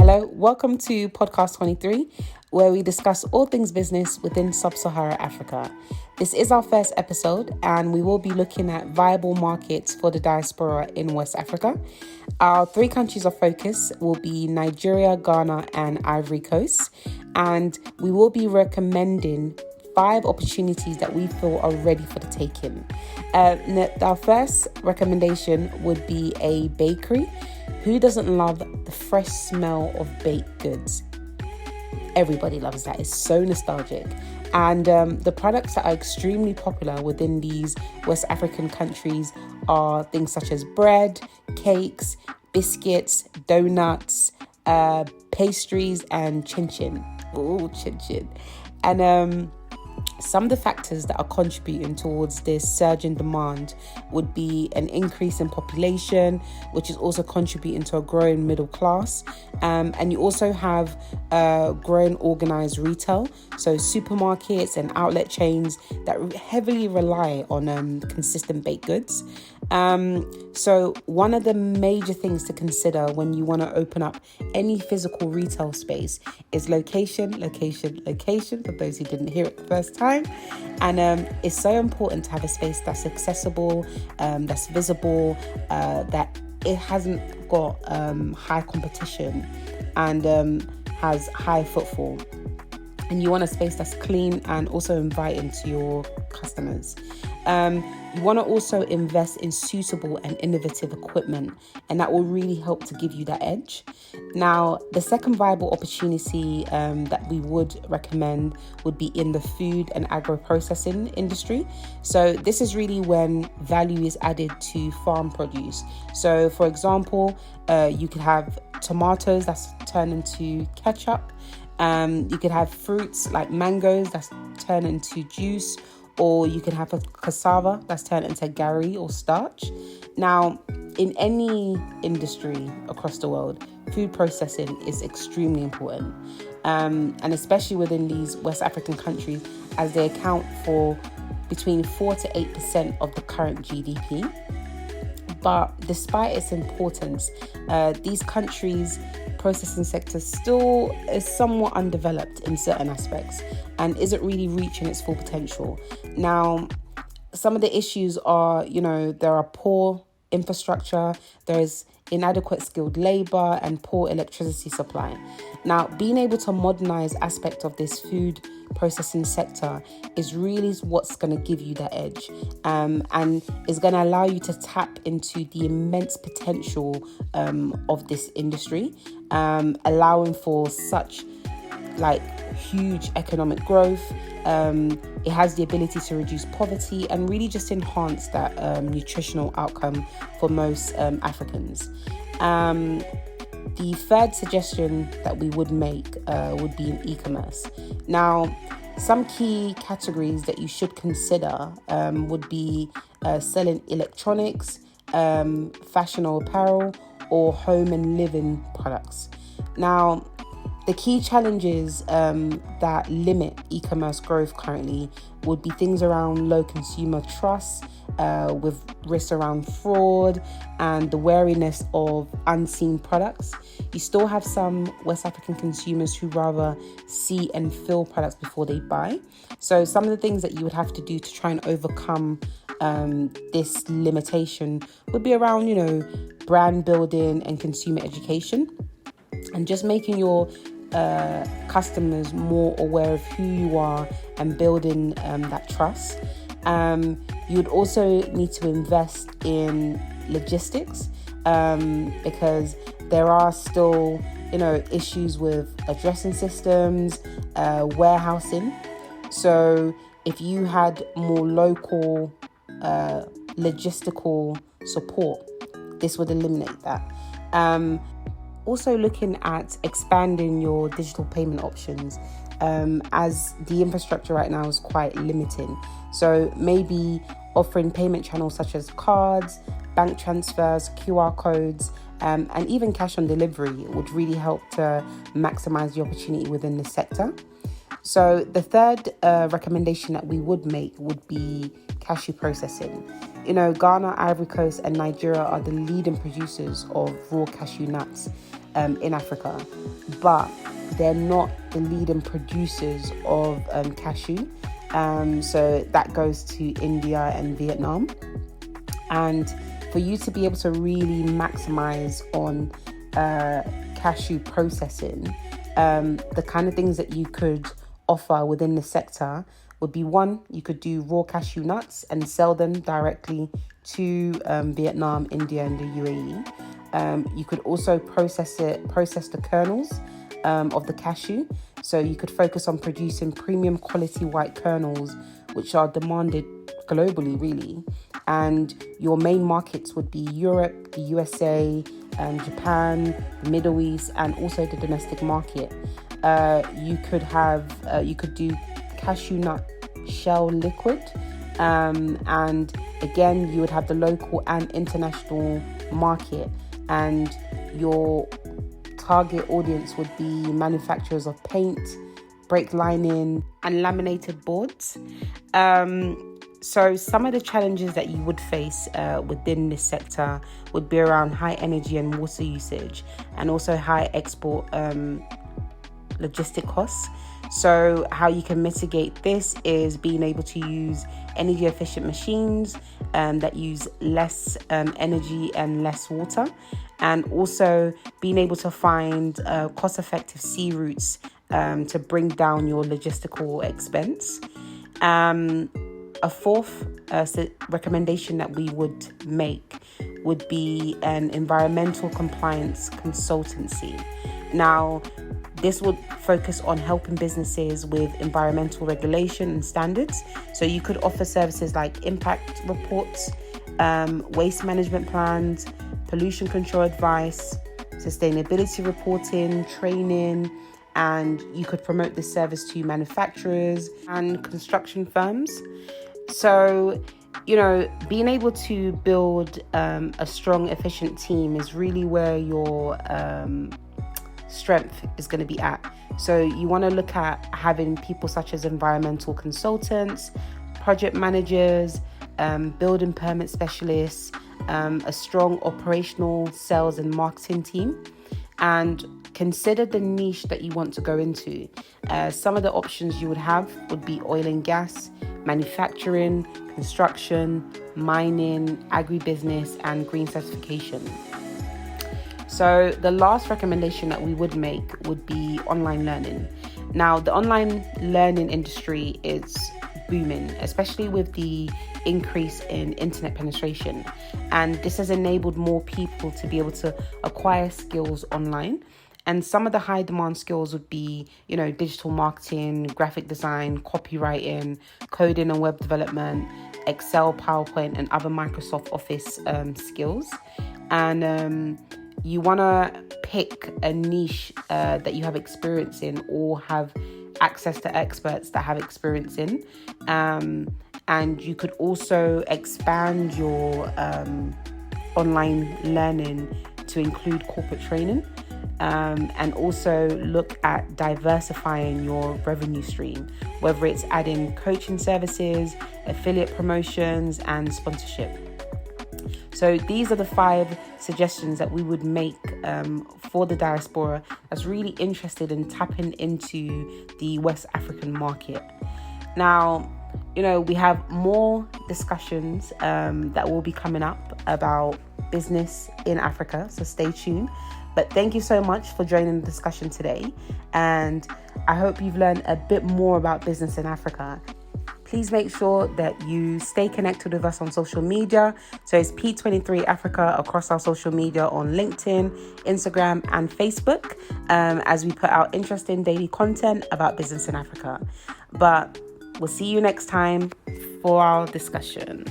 Hello, welcome to Podcast 23, where we discuss all things business within Sub-Saharan Africa. This is our first episode, and we will be looking at viable markets for the diaspora in West Africa. Our 3 countries of focus will be Nigeria, Ghana, and Ivory Coast, and we will be recommending 5 opportunities that we feel are ready for the taking. Our first recommendation would be a bakery. Who doesn't love the fresh smell of baked goods? Everybody loves that. It's so nostalgic. And the products that are extremely popular within these West African countries are things such as bread, cakes, biscuits, donuts, pastries, and chin-chin. Ooh, chin-chin. And some of the factors that are contributing towards this surge in demand would be an increase in population, which is also contributing to a growing middle class. And you also have growing organized retail, so supermarkets and outlet chains that heavily rely on consistent baked goods. So one of the major things to consider when you want to open up any physical retail space is location, for those who didn't hear it the first time. And it's so important to have a space that's accessible, that's visible, that it hasn't got high competition and has high footfall. And you want a space that's clean and also inviting to your customers. You want to also invest in suitable and innovative equipment, and that will really help to give you that edge. Now, the second viable opportunity that we would recommend would be in the food and agro-processing industry. So this is really when value is added to farm produce. So for example, you could have tomatoes that's turned into ketchup. You could have fruits like mangoes that's turned into juice, or you can have a cassava that's turned into gari or starch. Now, in any industry across the world, food processing is extremely important, and especially within these West African countries, as they account for between 4 to 8% of the current GDP. But despite its importance, these countries' processing sector still is somewhat undeveloped in certain aspects and isn't really reaching its full potential. Now, some of the issues are, there are poor infrastructure, there's inadequate skilled labor and poor electricity supply. Now, being able to modernize aspect of this food processing sector is really what's going to give you that edge, and is going to allow you to tap into the immense potential of this industry, allowing for such huge economic growth. It has the ability to reduce poverty and really just enhance that nutritional outcome for most Africans. The third suggestion that we would make would be in e-commerce. Now, some key categories that you should consider would be selling electronics, fashion or apparel, or home and living products. Now, the key challenges that limit e-commerce growth currently would be things around low consumer trust, with risks around fraud and the wariness of unseen products. You still have some West African consumers who rather see and feel products before they buy. So some of the things that you would have to do to try and overcome this limitation would be around, brand building and consumer education, and just making your customers more aware of who you are and building that trust. You would also need to invest in logistics, because there are still, issues with addressing systems, warehousing. So if you had more local logistical support, this would eliminate that. Also looking at expanding your digital payment options, as the infrastructure right now is quite limiting. So maybe offering payment channels such as cards, bank transfers, QR codes, and even cash on delivery would really help to maximize the opportunity within the sector. So the third recommendation that we would make would be cashew processing. Ghana, Ivory Coast, and Nigeria are the leading producers of raw cashew nuts in Africa, but they're not the leading producers of cashew. So that goes to India and Vietnam. And for you to be able to really maximize on cashew processing, the kind of things that you could offer within the sector would be, one, you could do raw cashew nuts and sell them directly to Vietnam, India, and the UAE. You could also process the kernels of the cashew. So you could focus on producing premium quality white kernels, which are demanded globally, really. And your main markets would be Europe, the USA, Japan, the Middle East, and also the domestic market. You could do cashew nut shell liquid, and again, you would have the local and international market, and your target audience would be manufacturers of paint, brake lining, and laminated boards. So some of the challenges that you would face within this sector would be around high energy and water usage, and also high export logistic costs. So how you can mitigate this is being able to use energy efficient machines that use less energy and less water, and also being able to find cost effective sea routes to bring down your logistical expense. A fourth recommendation that we would make would be an environmental compliance consultancy. Now, this would focus on helping businesses with environmental regulation and standards. So you could offer services like impact reports, waste management plans, pollution control advice, sustainability reporting, training, and you could promote this service to manufacturers and construction firms. So, being able to build a strong, efficient team is really where your strength is going to be at. So you want to look at having people such as environmental consultants, project managers, building permit specialists, a strong operational sales and marketing team, and consider the niche that you want to go into. Some of the options you would have would be oil and gas, manufacturing, construction, mining, agribusiness, and green certification. So the last recommendation that we would make would be online learning. Now, the online learning industry is booming, especially with the increase in internet penetration. And this has enabled more people to be able to acquire skills online. And some of the high demand skills would be, digital marketing, graphic design, copywriting, coding and web development, Excel, PowerPoint, and other Microsoft Office skills. And you want to pick a niche that you have experience in or have access to experts that have experience in. And you could also expand your online learning to include corporate training. And also look at diversifying your revenue stream, whether it's adding coaching services, affiliate promotions, and sponsorship. So these are the 5 suggestions that we would make for the diaspora that's really interested in tapping into the West African market. Now, we have more discussions that will be coming up about business in Africa, so stay tuned. But thank you so much for joining the discussion today, and I hope you've learned a bit more about business in Africa. Please make sure that you stay connected with us on social media. So it's P23 Africa across our social media on LinkedIn, Instagram, and Facebook, as we put out interesting daily content about business in Africa. But we'll see you next time for our discussion.